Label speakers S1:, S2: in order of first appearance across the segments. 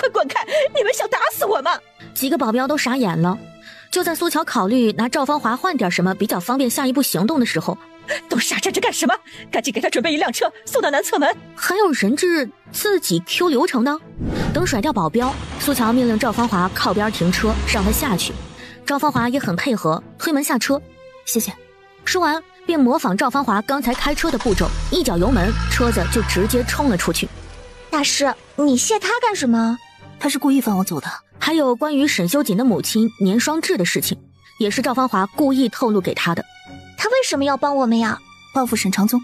S1: 快滚开！你们想打死我吗？
S2: 几个保镖都傻眼了。就在苏乔考虑拿赵芳华换点什么比较方便下一步行动的时候，
S1: 都傻站着干什么？赶紧给他准备一辆车，送到南侧门。
S2: 还有人质自己 Q 流程的。等甩掉保镖，苏乔命令赵芳华靠边停车，让他下去。赵芳华也很配合，推门下车。谢谢。说完便模仿赵芳华刚才开车的步骤，一脚油门，车子就直接冲了出去。
S3: 大师，你谢他干什么？
S4: 他是故意放我走的。
S2: 还有关于沈修锦的母亲年双至的事情，也是赵芳华故意透露给他的。
S3: 他为什么要帮我们呀？
S4: 报复沈长宗，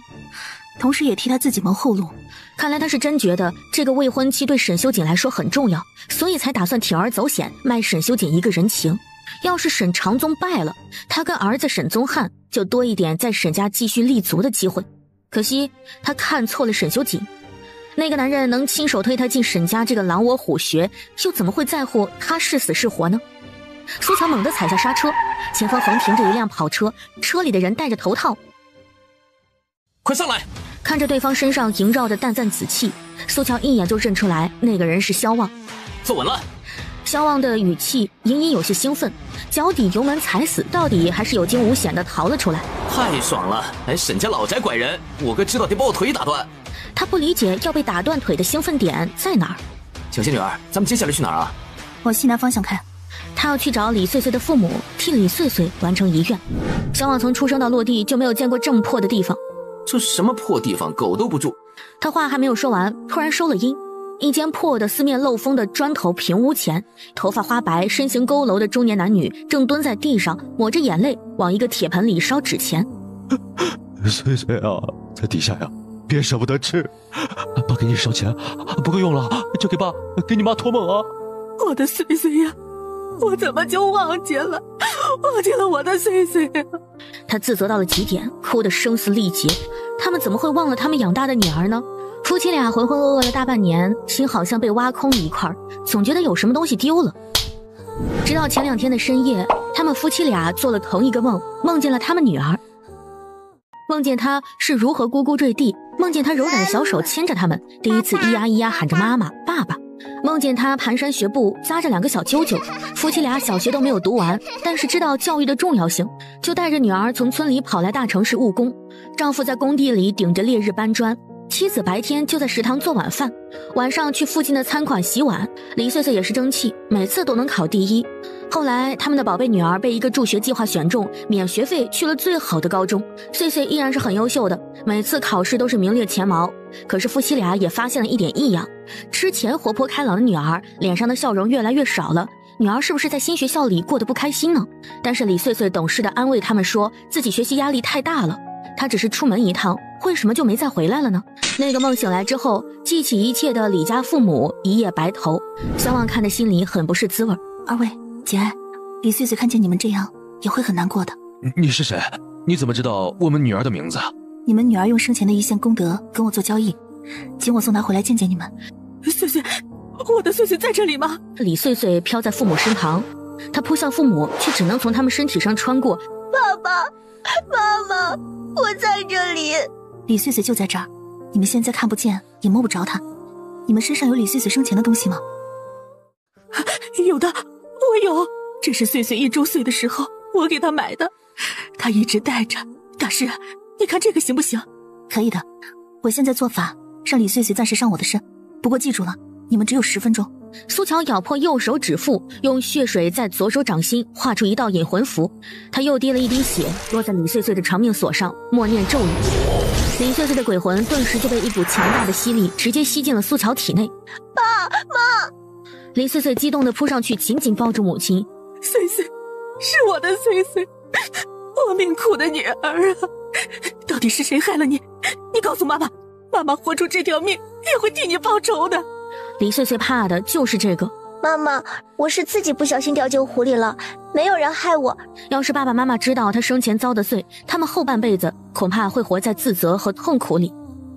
S4: 同时也替他自己谋后路。
S2: 看来他是真觉得这个未婚妻对沈修锦来说很重要，所以才打算铤而走险，卖沈修锦一个人情。要是沈长宗败了，他跟儿子沈宗翰就多一点在沈家继续立足的机会。可惜他看错了沈修锦，那个男人能亲手推他进沈家这个狼窝虎穴，又怎么会在乎他是死是活呢？苏乔猛地踩下刹车，前方横停着一辆跑车，车里的人戴着头套。
S5: 快上来！
S2: 看着对方身上萦绕着淡淡紫气，苏乔一眼就认出来那个人是萧望。
S5: 坐稳了。
S2: 萧望的语气隐隐有些兴奋，脚底油门踩死，到底还是有惊无险的逃了出来。
S5: 太爽了，来沈家老宅拐人，我哥知道得把我腿打断。
S2: 他不理解要被打断腿的兴奋点在哪儿。
S5: 小仙女儿，咱们接下来去哪儿啊？
S4: 往西南方向开。
S2: 他要去找李穗穗的父母，替李穗穗完成遗愿。萧望从出生到落地就没有见过这么破的地方。
S5: 这什么破地方，狗都不住。
S2: 他话还没有说完，突然收了音。一间破的四面漏风的砖头平屋前，头发花白身形佝偻的中年男女正蹲在地上抹着眼泪往一个铁盆里烧纸钱。
S6: 穗穗啊，在底下呀，别舍不得吃，爸给你烧钱，不够用了就给你妈托梦啊。
S4: 我的穗穗呀，我怎么就忘记了我的穗穗呀。
S2: 他自责到了极点，哭得声嘶力竭。他们怎么会忘了他们养大的女儿呢？夫妻俩浑浑噩噩了大半年，心好像被挖空了一块，总觉得有什么东西丢了。直到前2天的深夜，他们夫妻俩做了同一个梦，梦见了他们女儿，梦见她是如何咕咕坠地，梦见她柔软的小手牵着他们，第一次咿呀咿呀喊着妈妈爸爸，梦见她蹒跚学步扎着2个小啾啾。夫妻俩小学都没有读完，但是知道教育的重要性，就带着女儿从村里跑来大城市务工。丈夫在工地里顶着烈日搬砖，妻子白天就在食堂做晚饭，晚上去附近的餐馆洗碗。李穗穗也是争气，每次都能考第一。后来他们的宝贝女儿被一个助学计划选中，免学费去了最好的高中。穗穗依然是很优秀的，每次考试都是名列前茅。可是夫妻俩也发现了一点异样，之前活泼开朗的女儿脸上的笑容越来越少了。女儿是不是在新学校里过得不开心呢？但是李穗穗懂事地安慰他们说自己学习压力太大了，她只是出门一趟，为什么就没再回来了呢？那个梦醒来之后，记起一切的李家父母一夜白头。萧望看的心里很不是滋味。
S4: 二位节哀，李穗穗看见你们这样也会很难过的。
S6: 你是谁？你怎么知道我们女儿的名字？
S4: 你们女儿用生前的一线功德跟我做交易，请我送她回来见见你们。穗穗，我的穗穗在这里吗？
S2: 李穗穗飘在父母身旁，她扑向父母，却只能从他们身体上穿过。
S3: 爸爸妈妈，我在这里。
S4: 李穗穗就在这儿，你们现在看不见也摸不着她。你们身上有李穗穗生前的东西吗？有的，我有，这是穗穗1周岁的时候我给她买的，她一直戴着。大师，你看这个行不行？可以的，我现在做法让李穗穗暂时上我的身，不过记住了，你们只有10分钟。
S2: 苏乔咬破右手指腹，用血水在左手掌心画出一道引魂符，他又滴了一滴血落在李穗穗的长命锁上，默念咒语。李穗穗的鬼魂顿时就被一股强大的吸力直接吸进了苏乔体内。
S3: 爸妈！
S2: 李穗穗激动地扑上去，紧紧抱住母亲。
S4: 穗穗，是我的穗穗，我命苦的女儿啊！到底是谁害了你？你告诉妈妈，妈妈活出这条命也会替你报仇的。
S2: 李穗穗怕的就是这个。
S3: 妈妈，我是自己不小心掉进湖里了，没有人害我。
S2: 要是爸爸妈妈知道他生前遭的罪，他们后半辈子恐怕会活在自责和痛苦里。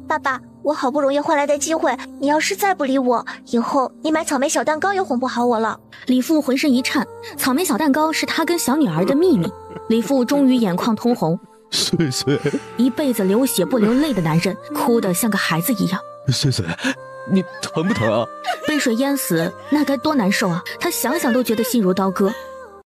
S3: 爸爸，我好不容易换来的机会，你要是再不理我，以后你买草莓小蛋糕也哄不好我了。
S2: 李父浑身一颤，草莓小蛋糕是他跟小女儿的秘密。李父终于眼眶通红。
S6: 穗穗，
S2: 一辈子流血不流泪的男人，哭得像个孩子一样。
S6: 穗穗，你疼不疼啊？
S2: 被水淹死，那该多难受啊！他想想都觉得心如刀割。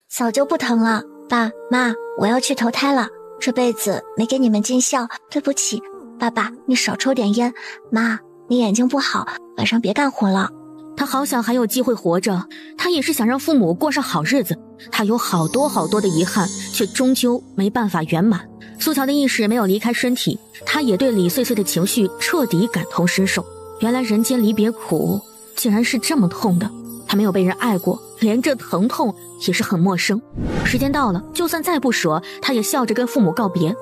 S3: 早就不疼了，爸妈，我要去投胎了，这辈子没给你们尽孝，对不起。爸爸，你少抽点烟。妈，你眼睛不好，晚上别干活了。
S2: 他好想还有机会活着，他也是想让父母过上好日子。他有好多的遗憾，却终究没办法圆满。苏乔的意识没有离开身体，他也对李穗穗的情绪彻底感同身受。原来人间离别苦，竟然是这么痛的。他没有被人爱过，连这疼痛也是很陌生。时间到了，就算再不舍，他也笑着跟父母告别。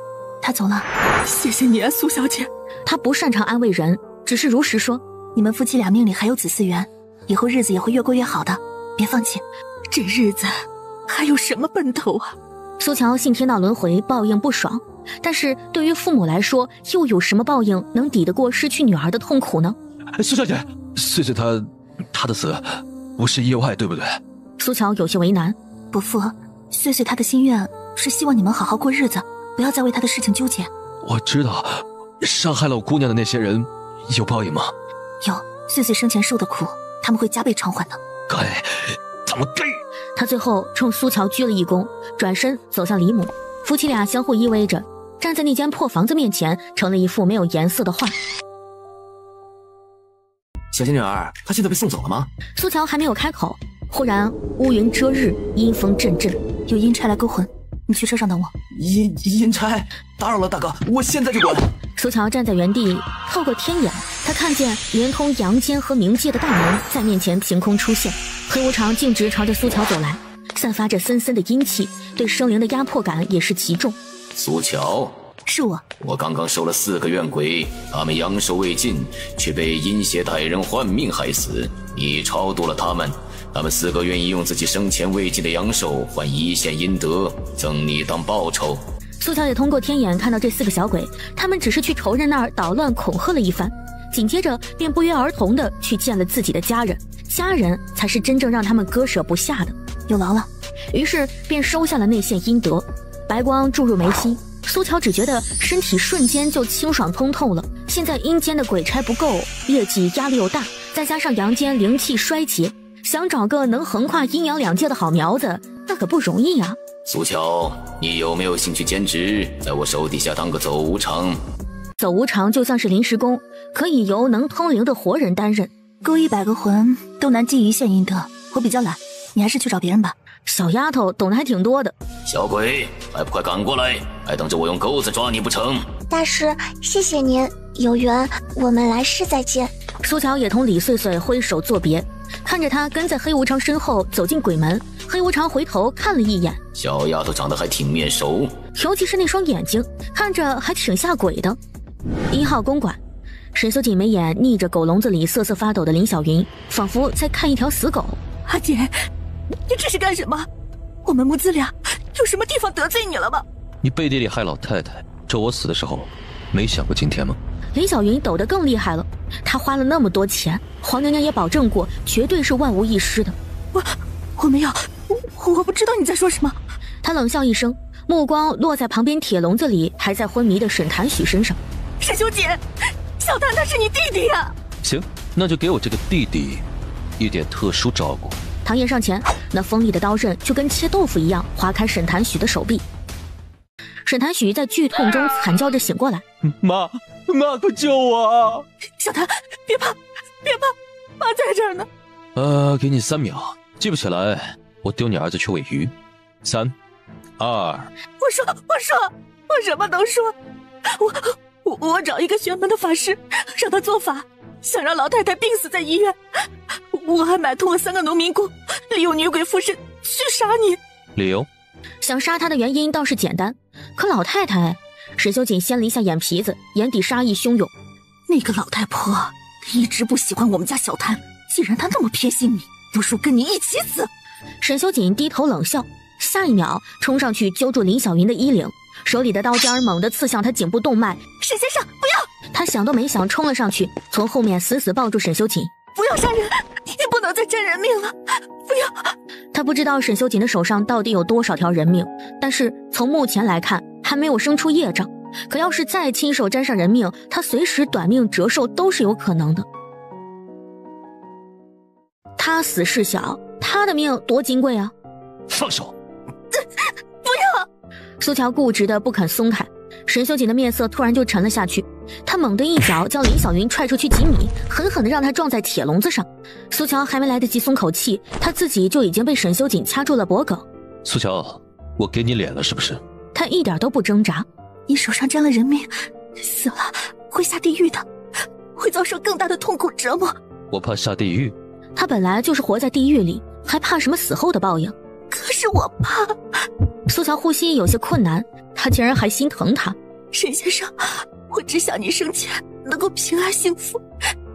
S4: 他走了，谢谢你啊，苏小姐。
S2: 他不擅长安慰人，只是如实说，
S4: 你们夫妻俩命里还有子嗣缘，以后日子也会越过越好的，别放弃。这日子还有什么奔头啊？
S2: 苏乔信天道轮回，报应不爽，但是对于父母来说，又有什么报应能抵得过失去女儿的痛苦呢？
S6: 苏小姐，穗穗她的死不是意外，对不对？
S2: 苏乔有些为难。
S4: 伯父，穗穗她的心愿是希望你们好好过日子，不要再为她的事情纠结。
S6: 我知道，伤害了我姑娘的那些人有报应吗？
S4: 有，穗穗生前受的苦，他们会加倍偿还的。
S6: 该，他们该！
S2: 他最后冲苏乔鞠了一躬，转身走向李母。夫妻俩相互依偎着，站在那间破房子面前，成了一幅没有颜色的画。
S5: 小仙女儿，她现在被送走了吗？
S2: 苏乔还没有开口，忽然乌云遮日，阴风阵阵，
S4: 有阴差来勾魂，你去车上等我。
S5: 阴差，打扰了，大哥，我现在就滚。
S2: 苏乔站在原地，透过天眼，他看见连通阳间和冥界的大门在面前凭空出现。黑无常径直朝着苏乔走来，散发着森森的阴气，对生灵的压迫感也是极重。
S5: 苏乔，
S4: 是我
S5: 刚刚收了4个怨鬼，他们阳寿未尽，却被阴邪歹人换命害死。你超度了他们4个愿意用自己生前未尽的阳寿换1线阴德，赠你当报酬。
S2: 苏乔也通过天眼看到这4个小鬼，他们只是去仇人那儿捣乱恐吓了一番，紧接着便不约而同地去见了自己的家人，家人才是真正让他们割舍不下的。
S4: 有劳了，
S2: 于是便收下了那线阴德。白光注入眉心，苏乔只觉得身体瞬间就清爽通透了。现在阴间的鬼差不够，业绩压力又大，再加上阳间灵气衰竭，想找个能横跨阴阳2界的好苗子，那可不容易啊。
S5: 苏乔，你有没有兴趣兼职，在我手底下当个走无常？
S2: 走无常就像是临时工，可以由能通灵的活人担任。
S4: 勾100个魂都难积1线阴德，我比较懒，你还是去找别人吧。
S2: 小丫头懂得还挺多的。
S5: 小鬼，还不快赶过来，还等着我用钩子抓你不成？
S3: 大师，谢谢您，有缘我们来世再见。
S2: 苏乔也同李穗穗挥手作别，看着他跟在黑无常身后走进鬼门。黑无常回头看了一眼，
S5: 小丫头长得还挺面熟，
S2: 尤其是那双眼睛，看着还挺吓鬼的。1号公馆，沈修锦眉眼逆着狗笼子里瑟瑟发抖的林小云，仿佛在看一条死狗。
S4: 阿姐，你这是干什么？我们母子俩有什么地方得罪你了吗？
S6: 你背地里害老太太，咒我死的时候，没想过今天吗？
S2: 林小云抖得更厉害了，她花了那么多钱，黄娘娘也保证过，绝对是万无一失的。
S4: 我没有，我不知道你在说什么。
S2: 她冷笑一声，目光落在旁边铁笼子里还在昏迷的沈檀许身上。
S4: 沈修姐，小檀他是你弟弟呀。
S6: 行，那就给我这个弟弟一点特殊照顾。
S2: 唐嫣上前，那锋利的刀刃就跟切豆腐一样划开沈檀许的手臂。沈檀许在剧痛中惨叫着醒过来，
S6: 妈，快救我啊！
S4: 小檀，别怕，妈在这儿呢。
S6: 给你3秒，记不起来，我丢你儿子去喂鱼。3、2。
S4: 我说，我什么都说。我找一个玄门的法师，让他做法，想让老太太病死在医院。我还买通了3个农民工，利用女鬼附身去杀你。
S6: 理由？
S2: 想杀他的原因倒是简单，可老太太……沈修锦掀了一下眼皮子，眼底杀意汹涌。
S4: 那个老太婆一直不喜欢我们家小檀，既然她那么偏心你，不如跟你一起死。
S2: 沈修锦低头冷笑，下一秒冲上去揪住林小云的衣领，手里的刀尖猛地刺向她颈部动脉。
S4: 沈先生，不要！
S2: 他想都没想，冲了上去，从后面死死抱住沈修锦。
S4: 不要杀人，你不能再沾人命了，不要！
S2: 他不知道沈修锦的手上到底有多少条人命，但是从目前来看，还没有生出业障。可要是再亲手沾上人命，他随时短命折寿都是有可能的。他死事小，他的命多金贵啊！
S6: 放手！
S4: 不要！
S2: 苏乔固执的不肯松开，沈修锦的面色突然就沉了下去。他猛地一脚将林小云踹出去几米，狠狠地让他撞在铁笼子上。苏乔还没来得及松口气，他自己就已经被沈修锦掐住了脖颈。
S6: 苏乔，我给你脸了是不是？
S2: 他一点都不挣扎。
S4: 你手上沾了人命，死了会下地狱的，会遭受更大的痛苦折磨。
S6: 我怕下地狱。
S2: 他本来就是活在地狱里，还怕什么死后的报应？
S4: 可是我怕。
S2: 苏乔呼吸有些困难，他竟然还心疼他。
S4: 沈先生，我只想你生前能够平安幸福，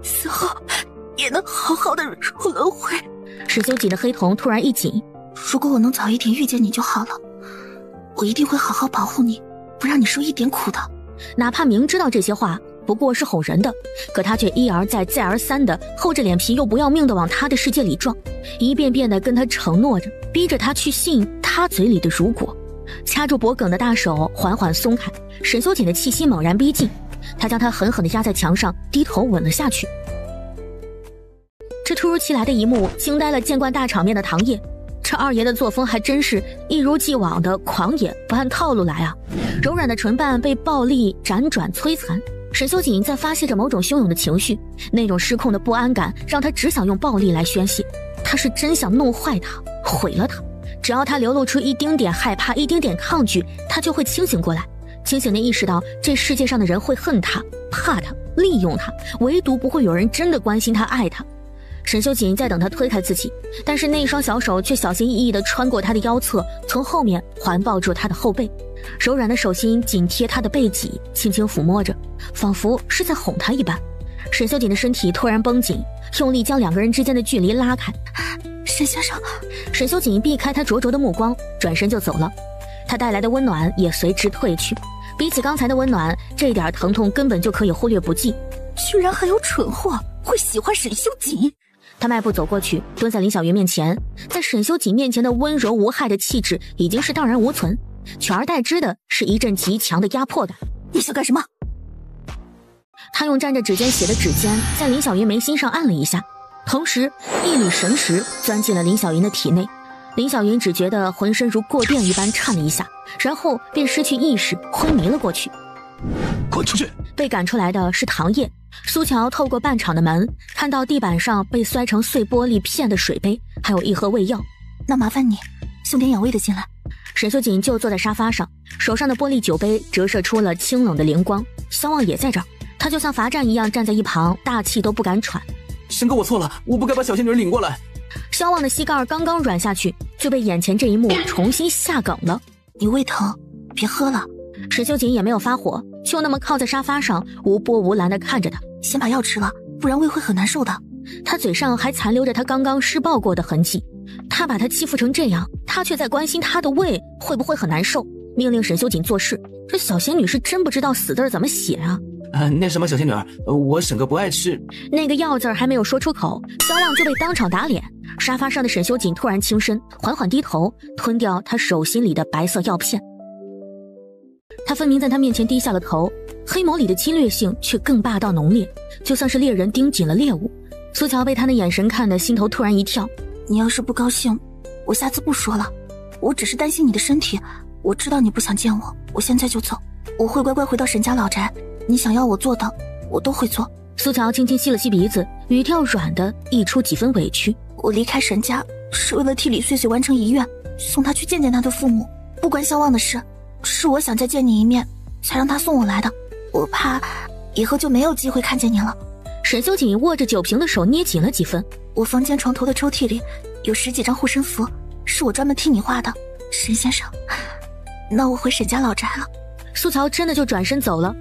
S4: 死后也能好好的入轮回。
S2: 沈修锦的黑瞳突然一紧，
S4: 如果我能早一点遇见你就好了，我一定会好好保护你，不让你受一点苦的。
S2: 哪怕明知道这些话不过是哄人的，可他却一而再再而三的厚着脸皮又不要命的往他的世界里撞，一遍遍的跟他承诺着，逼着他去信他嘴里的如果。掐住脖颈的大手缓缓松开，沈修锦的气息猛然逼近，他将他狠狠地压在墙上，低头吻了下去。这突如其来的一幕惊呆了见惯大场面的唐烨，这二爷的作风还真是一如既往的狂野，不按套路来啊！柔软的唇瓣被暴力辗转摧残，沈修锦在发泄着某种汹涌的情绪，那种失控的不安感让他只想用暴力来宣泄。他是真想弄坏他，毁了他。只要他流露出一丁点害怕，一丁点抗拒，他就会清醒过来，清醒地意识到这世界上的人会恨他、怕他、利用他，唯独不会有人真的关心他、爱他。沈修锦在等他推开自己，但是那双小手却小心翼翼地穿过他的腰侧，从后面环抱住他的后背，柔软的手心紧贴他的背脊，轻轻抚摸着，仿佛是在哄他一般。沈修锦的身体突然绷紧，用力将两个人之间的距离拉开。
S4: 沈先生，
S2: 沈修锦避开他灼灼的目光，转身就走了。他带来的温暖也随之退去，比起刚才的温暖，这点疼痛根本就可以忽略不计。
S4: 居然还有蠢货会喜欢沈修锦！
S2: 他迈步走过去，蹲在林小云面前，在沈修锦面前的温柔无害的气质已经是荡然无存，取而代之的是一阵极强的压迫感。
S4: 你想干什么？
S2: 他用沾着指尖血的指尖在林小云眉心上按了一下，同时一缕神识钻进了林小云的体内。林小云只觉得浑身如过电一般颤了一下，然后便失去意识，昏迷了过去。
S6: 滚出去！
S2: 被赶出来的是唐烨。苏乔透过半场的门，看到地板上被摔成碎玻璃片的水杯，还有一盒胃药。
S4: 那麻烦你送点养胃的进来。
S2: 沈修锦就坐在沙发上，手上的玻璃酒杯折射出了清冷的灵光。萧望也在这儿，他就像罚站一样站在一旁，大气都不敢喘。
S7: 沈哥，我错了，我不该把小仙女领过来。
S2: 萧望的膝盖刚刚软下去，就被眼前这一幕重新吓梗了。
S4: 你胃疼，别喝了。
S2: 沈修锦也没有发火，就那么靠在沙发上，无波无澜地看着他。
S4: 先把药吃了，不然胃会很难受的。
S2: 他嘴上还残留着他刚刚施暴过的痕迹。他把他欺负成这样，他却在关心他的胃会不会很难受，命令沈修锦做事。这小仙女是真不知道死字怎么写啊！
S7: 那什么小仙女，我沈哥不爱吃。
S2: 那个药字还没有说出口，萧望就被当场打脸。沙发上的沈修锦突然轻身，缓缓低头吞掉他手心里的白色药片。他分明在他面前低下了头，黑眸里的侵略性却更霸道浓烈，就像是猎人盯紧了猎物。苏乔被他的眼神看得心头突然一跳。
S4: 你要是不高兴，我下次不说了。我只是担心你的身体，我知道你不想见我，我现在就走。我会乖乖回到沈家老宅，你想要我做的，我都会做。
S2: 苏乔轻轻吸了吸鼻子，语调软的溢出几分委屈。
S4: 我离开沈家是为了替李穗穗完成遗愿，送她去见见她的父母。不关萧望的事，是我想再见你一面，才让他送我来的。我怕以后就没有机会看见你了。
S2: 沈修锦握着酒瓶的手捏紧了几分。
S4: 我房间床头的抽屉里有10几张护身符，是我专门替你画的。沈先生，那我回沈家老宅了。
S2: 苏乔真的就转身走了，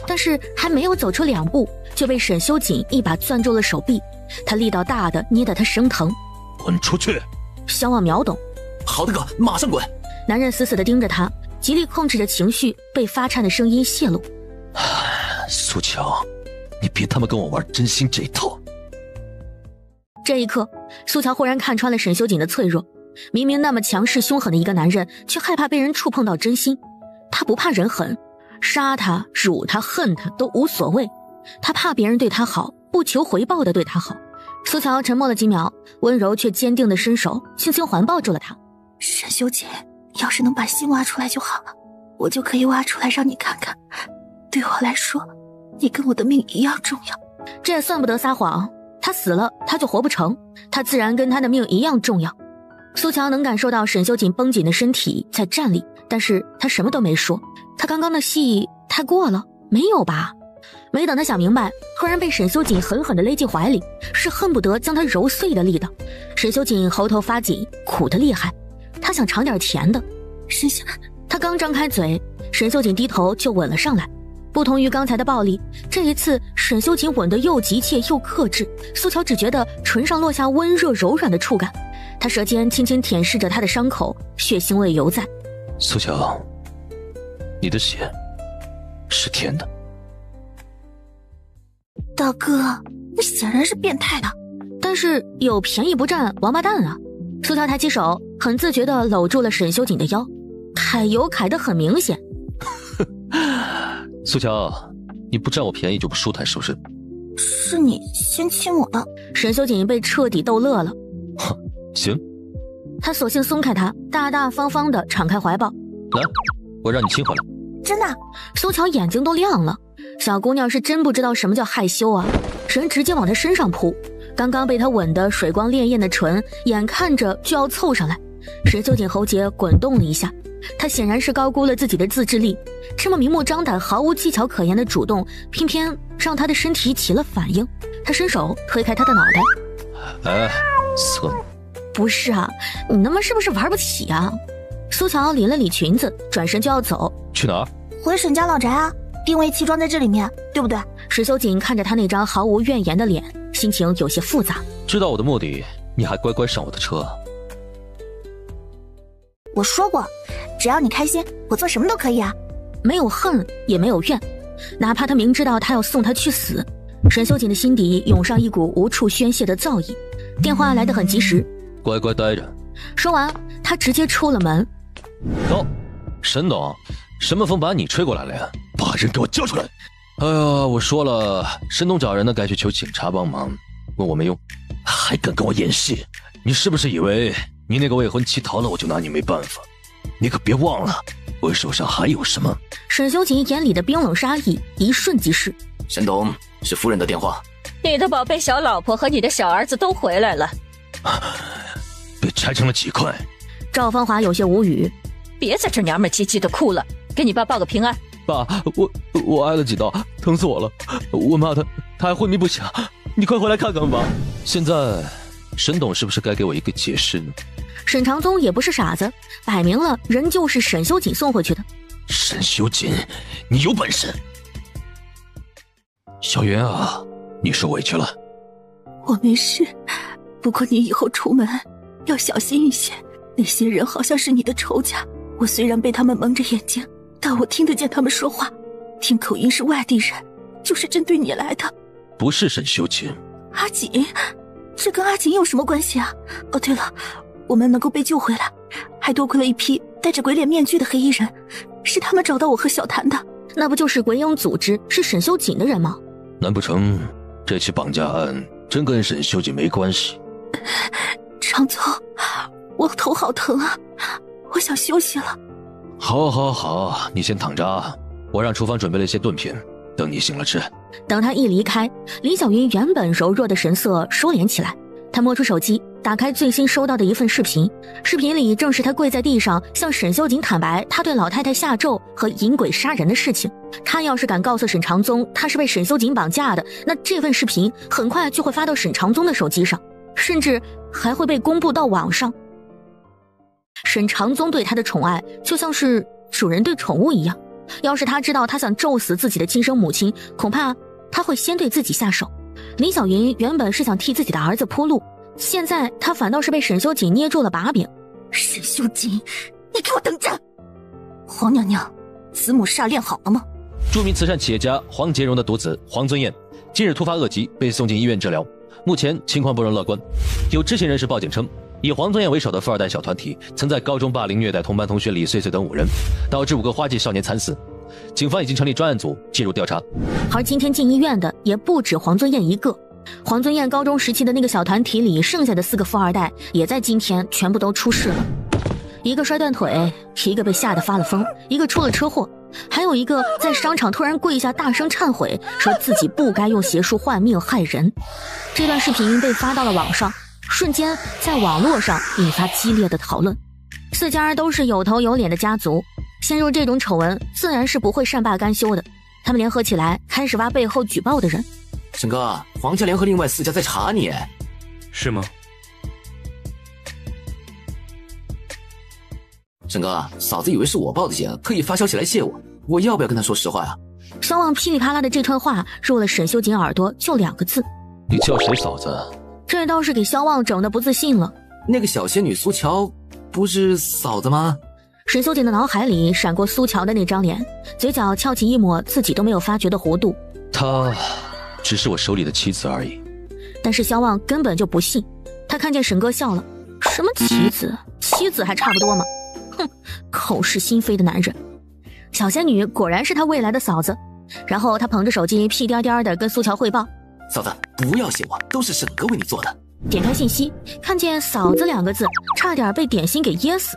S2: 但是还没有走出2步，就被沈修锦一把攥住了手臂。他力道大的捏得他生疼。
S6: 滚出去！
S2: 萧望秒懂。
S7: 好的哥，马上滚！
S2: 男人死死地盯着他，极力控制着情绪被发颤的声音泄露。
S6: 苏乔，你别他妈跟我玩真心这一套。
S2: 这一刻，苏乔忽然看穿了沈修锦的脆弱。明明那么强势凶狠的一个男人，却害怕被人触碰到真心。他不怕人狠，杀他、辱他、恨他都无所谓。他怕别人对他好，不求回报的对他好。苏乔沉默了几秒，温柔却坚定的伸手轻轻环抱住了他。
S4: 沈修锦，要是能把心挖出来就好了，我就可以挖出来让你看看，对我来说，你跟我的命一样重要。
S2: 这也算不得撒谎，他死了他就活不成，他自然跟他的命一样重要。苏乔能感受到沈修锦绷紧的身体在站立，但是他什么都没说。他刚刚的戏太过了，没有吧？没等他想明白，突然被沈修锦狠狠地勒进怀里，是恨不得将他揉碎的力道。沈修锦喉头发紧，苦得厉害，他想尝点甜的。
S4: 沈修，
S2: 他刚张开嘴，沈修锦低头就吻了上来。不同于刚才的暴力，这一次沈修锦吻得又急切又克制，苏乔只觉得唇上落下温热柔软的触感。他舌尖轻轻舔舐着他的伤口，血腥味犹在。
S6: 苏乔，你的血是甜的。
S4: 大哥，你显然是变态的。
S2: 但是有便宜不占王八蛋啊！苏乔抬起手，很自觉地搂住了沈修锦的腰，揩油揩得很明显。
S6: 苏乔，你不占我便宜就不舒坦是不是？
S4: 是你先亲我的。
S2: 沈修锦被彻底逗乐了。
S6: 行，
S2: 他索性松开他，大大方方地敞开怀抱。
S6: 来，我让你亲回来。
S4: 真的？
S2: 苏乔眼睛都亮了，小姑娘是真不知道什么叫害羞啊！人直接往他身上扑，刚刚被他吻得水光潋滟的唇，眼看着就要凑上来。沈修锦喉结滚动了一下，他显然是高估了自己的自制力，这么明目张胆、毫无技巧可言的主动，偏偏让他的身体起了反应。他伸手推开他的脑袋。
S6: 哎，色女。
S2: 不是啊，你他妈是不是玩不起啊？苏乔理了理裙子，转身就要走。
S6: 去哪儿？
S4: 回沈家老宅啊，定位器装在这里面，对不对？
S2: 沈修锦看着他那张毫无怨言的脸，心情有些复杂。
S6: 知道我的目的，你还乖乖上我的车？
S4: 我说过，只要你开心，我做什么都可以啊。
S2: 没有恨，也没有怨，哪怕他明知道他要送他去死。沈修锦的心底涌上一股无处宣泄的躁意。电话来得很及时。
S6: 乖乖待着。
S2: 说完，他直接出了门。
S6: 哦，沈董，什么风把你吹过来了呀？把人给我叫出来！哎呀，我说了，沈董找人呢，该去求警察帮忙，问我没用，还敢跟我演戏？你是不是以为你那个未婚妻逃了，我就拿你没办法？你可别忘了，我手上还有什么。
S2: 沈修锦眼里的冰冷杀意一瞬即逝。
S5: 沈董，是夫人的电话。
S1: 你的宝贝小老婆和你的小儿子都回来了。
S6: 被拆成了几块。
S2: 赵芳华有些无语。
S1: 别在这娘们唧唧的哭了，给你爸报个平安。
S6: 爸，我挨了几刀，疼死我了。我骂他还昏迷不醒，你快回来看看吧。现在沈董是不是该给我一个解释呢？
S2: 沈长宗也不是傻子，摆明了人就是沈修锦送回去的。
S6: 沈修锦，你有本事！小云啊，你受委屈了。
S4: 我没事，不过你以后出门要小心一些，那些人好像是你的仇家。我虽然被他们蒙着眼睛，但我听得见他们说话，听口音是外地人，就是针对你来的。
S6: 不是沈修锦。
S4: 阿锦？这跟阿锦有什么关系啊？哦，对了，我们能够被救回来，还多亏了一批戴着鬼脸面具的黑衣人，是他们找到我和小谭的。
S2: 那不就是鬼影组织是沈修锦的人吗？
S6: 难不成这起绑架案真跟沈修锦没关系？
S4: 长宗，我头好疼啊，我想休息了。
S6: 好，你先躺着啊，我让厨房准备了一些炖品，等你醒了吃。
S2: 等他一离开，李小云原本柔弱的神色收敛起来。他摸出手机，打开最新收到的一份视频，视频里正是他跪在地上向沈修锦坦白他对老太太下咒和引鬼杀人的事情。他要是敢告诉沈长宗他是被沈修锦绑架的，那这份视频很快就会发到沈长宗的手机上，甚至还会被公布到网上。沈长宗对他的宠爱就像是主人对宠物一样，要是他知道他想咒死自己的亲生母亲，恐怕他会先对自己下手。李小云原本是想替自己的儿子铺路，现在他反倒是被沈修锦捏住了把柄。
S4: 沈修锦，你给我等着！黄娘娘，子母煞炼好了吗？
S6: 著名慈善企业家黄杰荣的独子黄尊彦近日突发恶疾，被送进医院治疗，目前情况不容乐观。有知情人士报警称，以黄尊彦为首的富二代小团体曾在高中霸凌虐待同班同学李穗穗等5人，导致5个花季少年惨死。警方已经成立专案组介入调查。
S2: 而今天进医院的也不止黄尊彦一个，黄尊彦高中时期的那个小团体里，剩下的4个富二代也在今天全部都出事了，一个摔断腿，一个被吓得发了疯，一个出了车祸，还有一个在商场突然跪下大声忏悔，说自己不该用邪术换命害人。这段视频被发到了网上，瞬间在网络上引发激烈的讨论。4家都是有头有脸的家族，陷入这种丑闻自然是不会善罢甘休的，他们联合起来开始挖背后举报的人。
S7: 沈哥，黄家联合另外4家在查你。
S6: 是吗？
S7: 沈哥，嫂子以为是我报的警，特意发消息来谢我，我要不要跟他说实话呀？
S2: 萧望噼里啪啦的这串话入了沈修锦耳朵，就2个字：
S6: 你叫谁嫂子？
S2: 这倒是给萧望整得不自信了。
S7: 那个小仙女苏乔不是嫂子吗？
S2: 沈修锦的脑海里闪过苏乔的那张脸，嘴角翘起一抹自己都没有发觉的弧度。
S6: 她只是我手里的棋子而已。
S2: 但是萧望根本就不信，他看见沈哥笑了，什么棋子，妻子还差不多嘛。哼，口是心非的男人。小仙女果然是他未来的嫂子。然后他捧着手机屁颠颠的跟苏乔汇报：
S7: 嫂子，不要谢我，都是沈哥为你做的。
S2: 点开信息，看见嫂子2个字，差点被点心给噎死。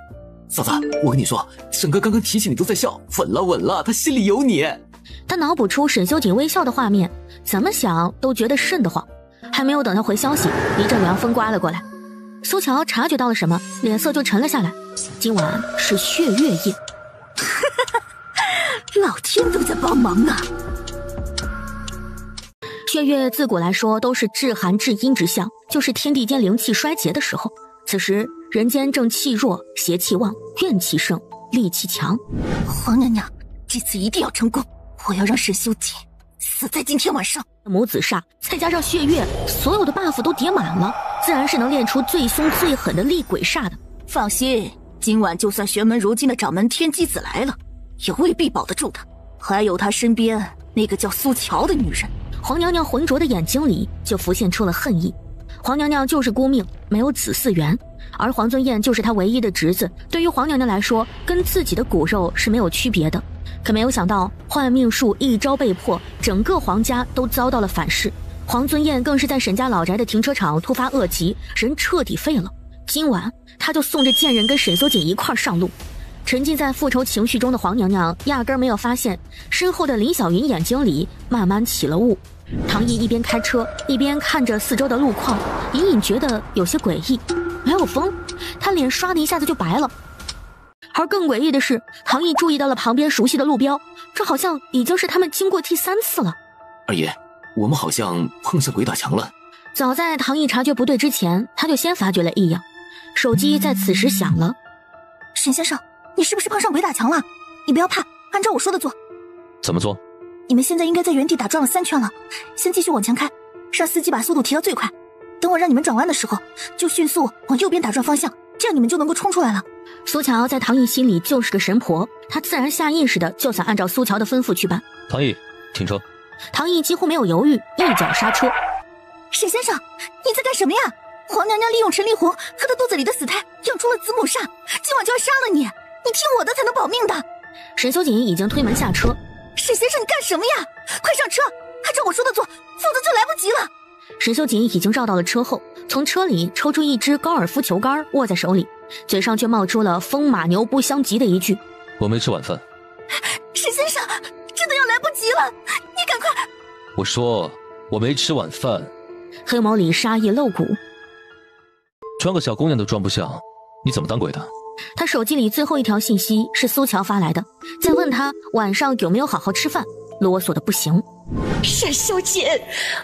S7: 嫂子，我跟你说，沈哥刚刚提起你都在笑，稳了稳了，他心里有你。
S2: 他脑补出沈修锦微笑的画面，怎么想都觉得瘆得慌。还没有等他回消息，一阵凉风刮了过来。苏乔察觉到了什么，脸色就沉了下来。今晚是血月夜。
S4: 老天都在帮忙啊！
S2: 血月自古来说都是至寒至阴之象，就是天地间灵气衰竭的时候。此时人间正气弱，邪气旺，怨气盛，戾气强。
S4: 黄娘娘，这次一定要成功！我要让沈修锦死在今天晚上。
S2: 母子煞再加上血月，所有的 buff 都叠满了，自然是能练出最凶最狠的厉鬼煞的。
S4: 放心，今晚就算玄门如今的掌门天机子来了，也未必保得住他。还有他身边那个叫苏乔的女人。
S2: 黄娘娘浑浊的眼睛里就浮现出了恨意。黄娘娘就是孤命，没有子嗣源，而黄尊彦就是她唯一的侄子，对于黄娘娘来说，跟自己的骨肉是没有区别的。可没有想到，换命术一招被破，整个黄家都遭到了反噬。黄尊彦更是在沈家老宅的停车场突发恶疾，人彻底废了。今晚他就送着贱人跟沈修锦一块上路。沉浸在复仇情绪中的黄娘娘压根没有发现，身后的林小云眼睛里慢慢起了雾。唐毅一边开车一边看着四周的路况，隐隐觉得有些诡异。没有风，他脸刷的一下子就白了。而更诡异的是，唐毅注意到了旁边熟悉的路标，这好像已经是他们经过第3次了。
S7: 二爷，我们好像碰上鬼打墙了。
S2: 早在唐毅察觉不对之前，他就先发觉了异样。手机在此时响了。
S4: 沈先生，你是不是碰上鬼打墙了？你不要怕，按照我说的做。
S6: 怎么做？
S4: 你们现在应该在原地打转了3圈了，先继续往前开，让司机把速度提到最快。等我让你们转弯的时候，就迅速往右边打转方向，这样你们就能够冲出来了。
S2: 苏乔在唐毅心里就是个神婆，她自然下意识的就想按照苏乔的吩咐去办。
S6: 唐毅，停车。
S2: 唐毅几乎没有犹豫，一脚刹车。
S4: 沈先生，你在干什么呀？黄娘娘利用陈丽红和她肚子里的死胎养出了子母煞，今晚就要杀了你，你听我的才能保命的。
S2: 沈修锦已经推门下车。
S4: 沈先生，你干什么呀？快上车，按照我说的做，否则就来不及了。
S2: 沈修锦已经绕到了车后，从车里抽出一支高尔夫球杆握在手里，嘴上却冒出了风马牛不相及的一句：
S6: 我没吃晚饭。
S4: 沈先生，真的要来不及了，你赶快。
S6: 我说我没吃晚饭。
S2: 黑眸里杀意露骨。
S6: 装个小姑娘都装不像，你怎么当鬼的？
S2: 他手机里最后一条信息是苏乔发来的，在问他晚上有没有好好吃饭，啰嗦的不行。
S1: 沈修锦，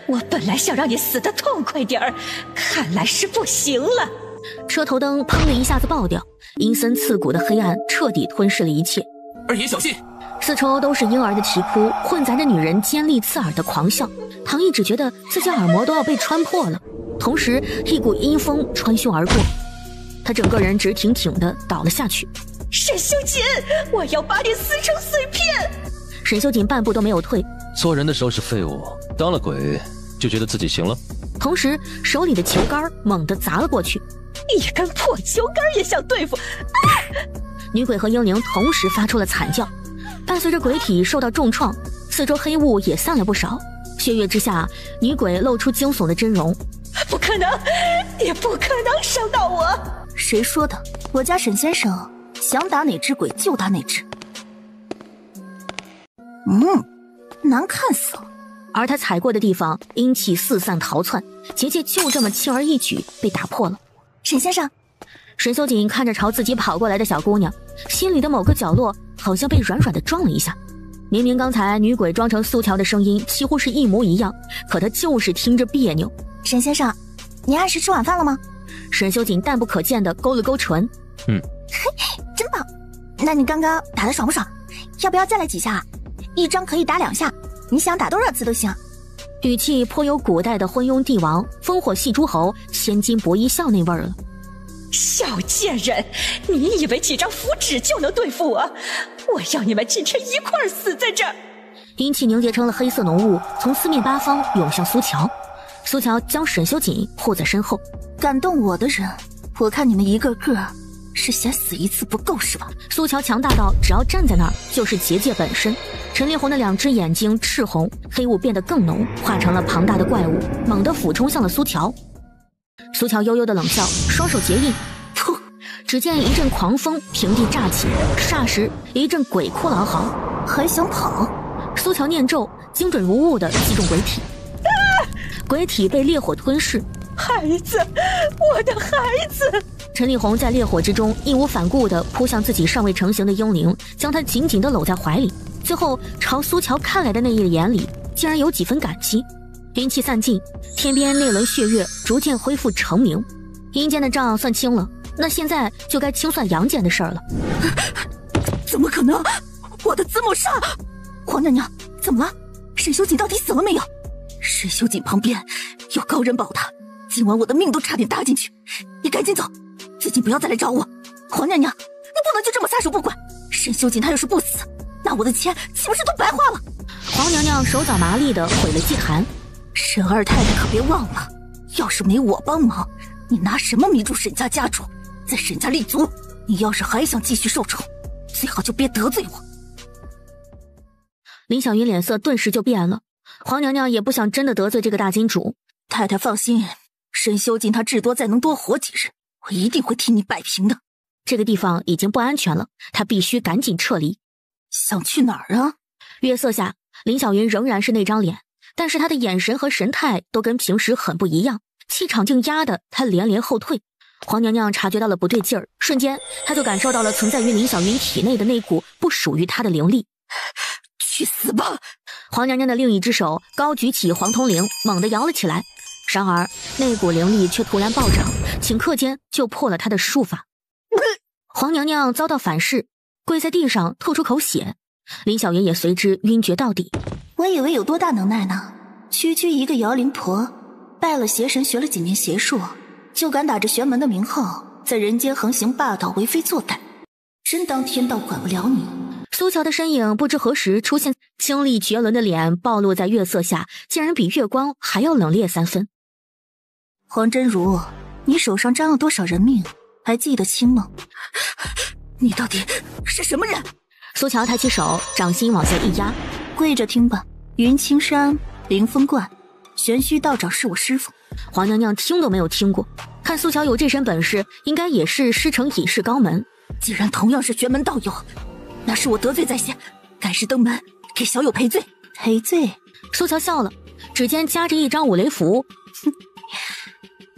S1: 我本来想让你死得痛快点儿，看来是不行了。
S2: 车头灯砰的一下子爆掉，阴森刺骨的黑暗彻底吞噬了一切。
S7: 二爷小心！
S2: 四周都是婴儿的啼哭，混杂着女人尖利刺耳的狂笑。唐毅只觉得自己耳膜都要被穿破了，同时一股阴风穿胸而过，他整个人直挺挺的倒了下去。
S1: 沈修锦，我要把你撕成碎片！
S2: 沈修锦半步都没有退。
S6: 做人的时候是废物，当了鬼就觉得自己行了。
S2: 同时手里的球杆猛地砸了过去。
S1: 一根破球杆也想对付？
S2: 女鬼和婴灵同时发出了惨叫，伴随着鬼体受到重创，四周黑雾也散了不少。血月之下，女鬼露出惊悚的真容。
S1: 不可能，你不可能伤到我！
S4: 谁说的？我家沈先生想打哪只鬼就打哪只。难看死了。
S2: 而他踩过的地方，阴气四散逃窜，结界就这么轻而易举被打破了。
S4: 沈先生，
S2: 沈修锦看着朝自己跑过来的小姑娘，心里的某个角落好像被软软的撞了一下。明明刚才女鬼装成苏乔的声音几乎是一模一样，可他就是听着别扭。
S4: 沈先生，你按时吃晚饭了吗？
S2: 沈修锦淡不可见的勾了勾唇。
S4: 真棒。那你刚刚打得爽不爽？要不要再来几下？一张可以打2下，你想打多少次都行。
S2: 语气颇有古代的昏庸帝王、烽火戏诸侯、千金博弈笑那味儿了。
S1: 小贱人，你以为几张符纸就能对付我？我要你们进去一块儿死在这儿！
S2: 阴气凝结成了黑色浓雾，从四面八方涌向苏乔。苏乔将沈修锦护在身后。
S4: 感动我的人，我看你们一个个是嫌死一次不够是吧？
S2: 苏乔强大到只要站在那儿就是结界本身。陈烈红的2只眼睛赤红，黑雾变得更浓，化成了庞大的怪物，猛地俯冲向了苏乔。苏乔悠悠的冷笑，双手结印，噗！只见一阵狂风平地炸起，霎时一阵鬼哭狼嚎。
S4: 还想跑？
S2: 苏乔念咒，精准无误地击中鬼体。鬼体被烈火吞噬。
S1: 孩子，我的孩子！
S2: 陈力宏在烈火之中义无反顾地扑向自己尚未成型的幽灵，将他紧紧地搂在怀里。最后朝苏乔看来的那一眼里，竟然有几分感激。阴气散尽，天边那轮血月逐渐恢复成明。阴间的账算清了，那现在就该清算阳间的事儿了。
S4: 怎么可能？我的子母煞！皇娘娘，怎么了？沈修锦到底死了没有？沈修锦旁边有高人保他，今晚我的命都差点搭进去。你赶紧走，最近不要再来找我。皇娘娘，你不能就这么撒手不管。沈修锦他要是不死，那我的钱岂不是都白花了？
S2: 皇娘娘手脚麻利地毁了祭坛。
S4: 沈二太太可别忘了，要是没我帮忙，你拿什么迷住沈家家主，在沈家立足？你要是还想继续受宠，最好就别得罪我。
S2: 林小云脸色顿时就变了，皇娘娘也不想真的得罪这个大金主。
S4: 太太放心，沈修锦他至多再能多活几日，我一定会替你摆平的。
S2: 这个地方已经不安全了，他必须赶紧撤离。
S4: 想去哪儿啊？
S2: 月色下，林小云仍然是那张脸，但是他的眼神和神态都跟平时很不一样，气场竟压得他连连后退。皇娘娘察觉到了不对劲儿，瞬间她就感受到了存在于林小云体内的那股不属于她的灵力。
S4: 去死吧！
S2: 皇娘娘的另一只手高举起黄铜铃，猛地摇了起来。然而那股灵力却突然暴涨，顷刻间就破了她的术法。皇娘娘遭到反噬，跪在地上吐出口血，林小云也随之晕厥到底。
S4: 我以为有多大能耐呢，区区一个摇铃婆，拜了邪神，学了几年邪术，就敢打着玄门的名号，在人间横行霸道，为非作歹，真当天道管不了你？
S2: 苏乔的身影不知何时出现，清丽绝伦的脸暴露在月色下，竟然比月光还要冷冽3分。
S4: 黄真如，你手上沾了多少人命，还记得清吗？你到底是什么人？
S2: 苏乔抬起手，掌心往下一压，
S4: 跪着听吧。云青山凌风观玄虚道长是我师父。
S2: 皇娘娘听都没有听过，看苏乔有这身本事，应该也是师承隐士高门。
S4: 既然同样是玄门道友，那是我得罪在先，改世登门给小友赔罪。赔罪？
S2: 苏乔笑了，指尖夹着一张五雷符。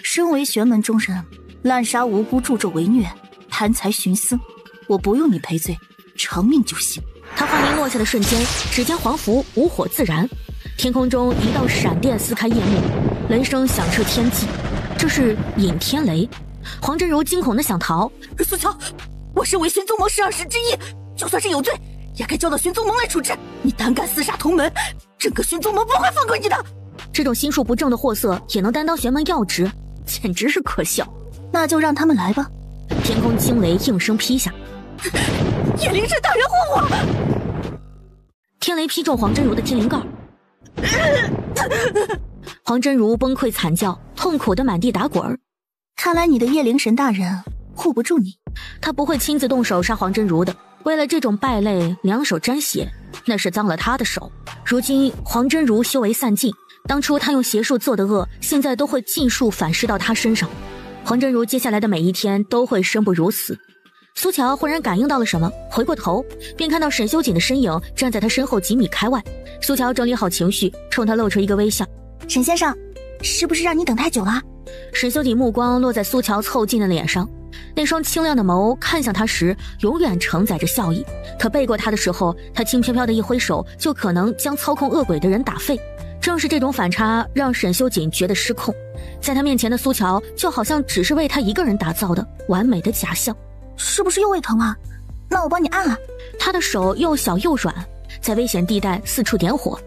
S4: 身为玄门中人，滥杀无辜，助纣为虐，贪财徇私，我不用你赔罪，偿命就行。
S2: 他话音落下的瞬间，指尖黄符无火自燃，天空中一道闪电撕开夜幕，雷声响彻天际，这是引天雷。黄真如惊恐的想逃。
S4: 苏乔，我身为玄宗盟12使之一，就算是有罪，也该交到玄宗盟来处置。你胆敢厮杀同门，整个玄宗盟不会放过你的。
S2: 这种心术不正的货色也能担当玄门要职，简直是可笑。
S4: 那就让他们来吧。
S2: 天空惊雷应声劈下，
S4: 叶灵神大人护我！
S2: 天雷劈中黄真如的天灵盖，黄真如崩溃惨叫，痛苦的满地打滚。
S4: 看来你的叶灵神大人护不住你。
S2: 他不会亲自动手杀黄真如的，为了这种败类，两手沾血，那是脏了他的手。如今黄真如修为散尽，当初他用邪术做的恶，现在都会尽数反噬到他身上。黄真如接下来的每一天都会生不如死。苏乔忽然感应到了什么，回过头便看到沈修锦的身影站在他身后几米开外。苏乔整理好情绪，冲他露出一个微笑。
S4: 沈先生，是不是让你等太久了？
S2: 沈修锦目光落在苏乔凑近的脸上，那双清亮的眸看向他时永远承载着笑意，可背过他的时候，他轻飘飘的一挥手就可能将操控恶鬼的人打废。正是这种反差让沈修锦觉得失控，在他面前的苏乔就好像只是为他一个人打造的完美的假象。
S4: 是不是又胃疼啊？那我帮你按啊。
S2: 他的手又小又软，在危险地带四处点火，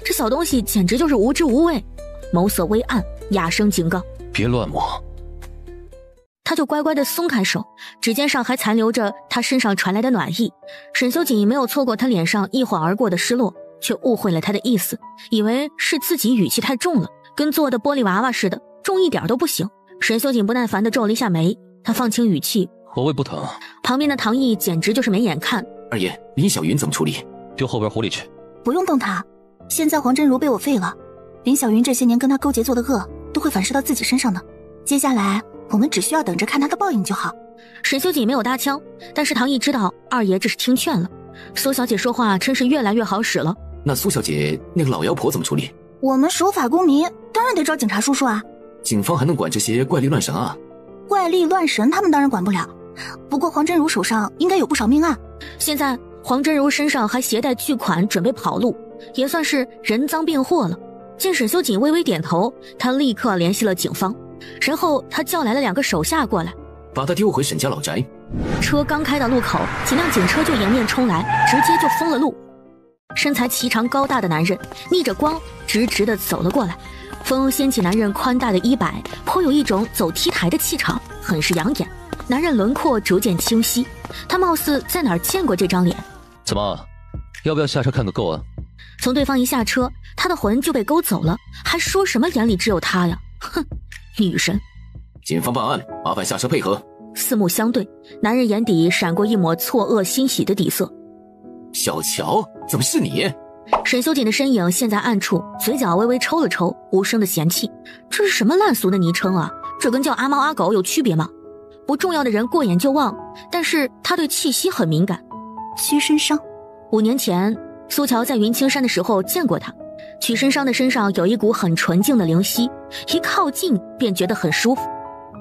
S2: 这小东西简直就是无知无畏。眸色微暗，哑声警告：
S6: 别乱摸。
S2: 他就乖乖地松开手，指尖上还残留着他身上传来的暖意。沈修锦没有错过他脸上一晃而过的失落，却误会了他的意思，以为是自己语气太重了，跟做的玻璃娃娃似的，重一点都不行。沈修锦不耐烦地皱了一下眉，他放轻语气：
S6: 我胃不疼。
S2: 旁边的唐毅简直就是没眼看：
S7: 二爷，林小云怎么处理？
S6: 丢后边湖里去。
S4: 不用动他，现在黄真如被我废了，林小云这些年跟他勾结做的恶都会反噬到自己身上的，接下来我们只需要等着看他的报应就好。
S2: 沈修锦没有搭腔，但是唐毅知道二爷这是听劝了。苏小姐说话真是越来越好使了。
S7: 那苏小姐那个老妖婆怎么处理？
S4: 我们守法公民当然得找警察叔叔啊。
S7: 警方还能管这些怪力乱神啊？
S4: 怪力乱神他们当然管不了，不过黄真如手上应该有不少命案。
S2: 现在黄真如身上还携带巨款准备跑路，也算是人赃并获了。见沈修锦微微点头，他立刻联系了警方，然后他叫来了2个手下过来，
S7: 把他丢回沈家老宅。
S2: 车刚开到路口，几辆警车就迎面冲来，直接就封了路。身材颀长高大的男人逆着光直直地走了过来，风掀起男人宽大的衣摆，颇有一种走 T 台的气场，很是养眼。男人轮廓逐渐清晰，他貌似在哪儿见过这张脸。
S6: 怎么，要不要下车看个够啊？
S2: 从对方一下车，他的魂就被勾走了，还说什么眼里只有他呀？哼，女神。
S7: 警方办案，麻烦下车配合。
S2: 四目相对，男人眼底闪过一抹错愕欣喜的底色。
S7: 小乔，怎么是你？
S2: 沈修锦的身影现在暗处，嘴角微微抽了抽，无声的嫌弃：这是什么烂俗的昵称啊？这跟叫阿猫阿狗有区别吗？不重要的人过眼就忘，但是他对气息很敏感。
S4: 屈身伤
S2: ，5年前苏乔在云青山的时候见过他。曲身伤的身上有一股很纯净的灵犀，一靠近便觉得很舒服。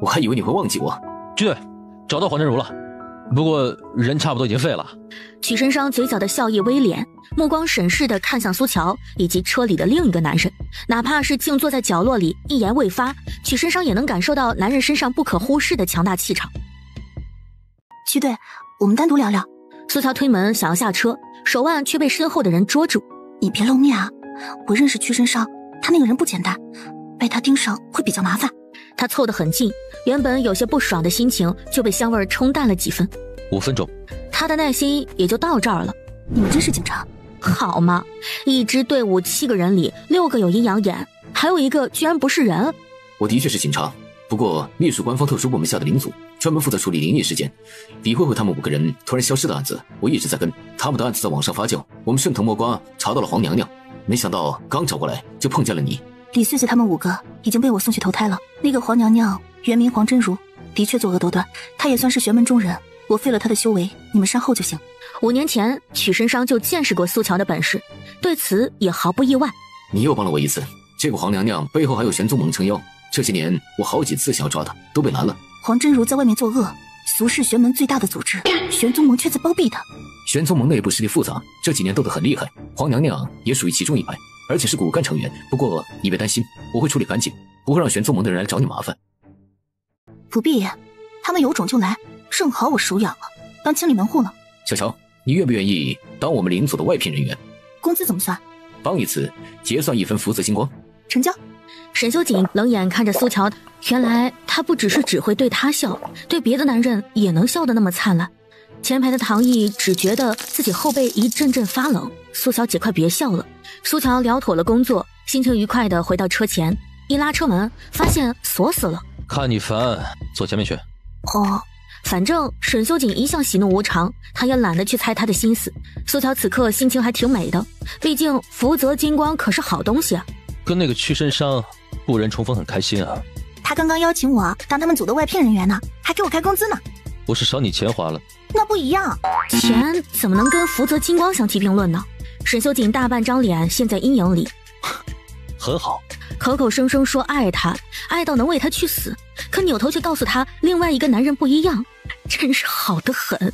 S7: 我还以为你会忘记我。
S6: 军队，找到黄真如了，不过人差不多已经废了。
S2: 曲身伤嘴角的笑意微敛，目光审视地看向苏乔以及车里的另一个男人，哪怕是静坐在角落里一言未发，曲身伤也能感受到男人身上不可忽视的强大气场。
S4: 曲队，我们单独聊聊。
S2: 苏乔推门想要下车，手腕却被身后的人捉住。
S4: 你别露面啊，我认识屈身伤，他那个人不简单，被他盯上会比较麻烦。
S2: 他凑得很近，原本有些不爽的心情就被香味冲淡了几分。
S6: 5分钟，
S2: 他的耐心也就到这儿了。
S4: 你们真是警察？
S2: 好嘛，一支队伍7个人里6个有阴阳眼，还有1个居然不是人。
S7: 我的确是警察，不过隶属官方特殊部门下的领组，专门负责处理灵异事件。李慧慧他们5个人突然消失的案子，我一直在跟。他们的案子在网上发酵，我们顺藤摸瓜查到了黄娘娘，没想到刚找过来就碰见了你。
S4: 李碎碎他们5个已经被我送去投胎了。那个黄娘娘原名黄真如，的确作恶多端，她也算是玄门中人，我废了她的修为，你们善后就行。
S2: 5年前曲身伤就见识过苏乔的本事，对此也毫不意外。
S7: 你又帮了我一次，这个黄娘娘背后还有玄宗盟撑腰，这些年我好几次想要抓她都被拦了。
S4: 黄真如在外面作恶，俗世玄门最大的组织玄宗盟却在包庇她。
S7: 玄宗盟内部势力复杂，这几年斗得很厉害，黄娘娘也属于其中一派，而且是骨干成员。不过你别担心，我会处理干净，不会让玄宗盟的人来找你麻烦。
S4: 不必，他们有种就来，正好我手痒了，当清理门户了。
S7: 小乔，你愿不愿意当我们领组的外聘人员？
S4: 工资怎么算？
S7: 帮一次结算1分福泽星光。
S4: 成交。
S2: 沈修锦冷眼看着苏乔，原来他不只是只会对他笑，对别的男人也能笑得那么灿烂。前排的唐毅只觉得自己后背一阵阵发冷，苏小姐快别笑了。苏乔聊妥了工作，心情愉快地回到车前，一拉车门发现锁死了。
S6: 看你烦，坐前面去。
S4: 哦。
S2: 反正沈修锦一向喜怒无常，他也懒得去猜他的心思。苏乔此刻心情还挺美的，毕竟福泽金光可是好东西啊。
S6: 跟那个屈身伤故人重逢很开心啊。
S4: 他刚刚邀请我当他们组的外聘人员呢，还给我开工资呢。
S6: 我是少你钱花了。
S4: 那不一样，
S2: 钱怎么能跟福泽金光相提并论呢？沈修锦大半张脸陷在阴影里。
S6: 很好，
S2: 口口声声说爱他，爱到能为他去死，可扭头却告诉他另外一个男人不一样，真是好得很。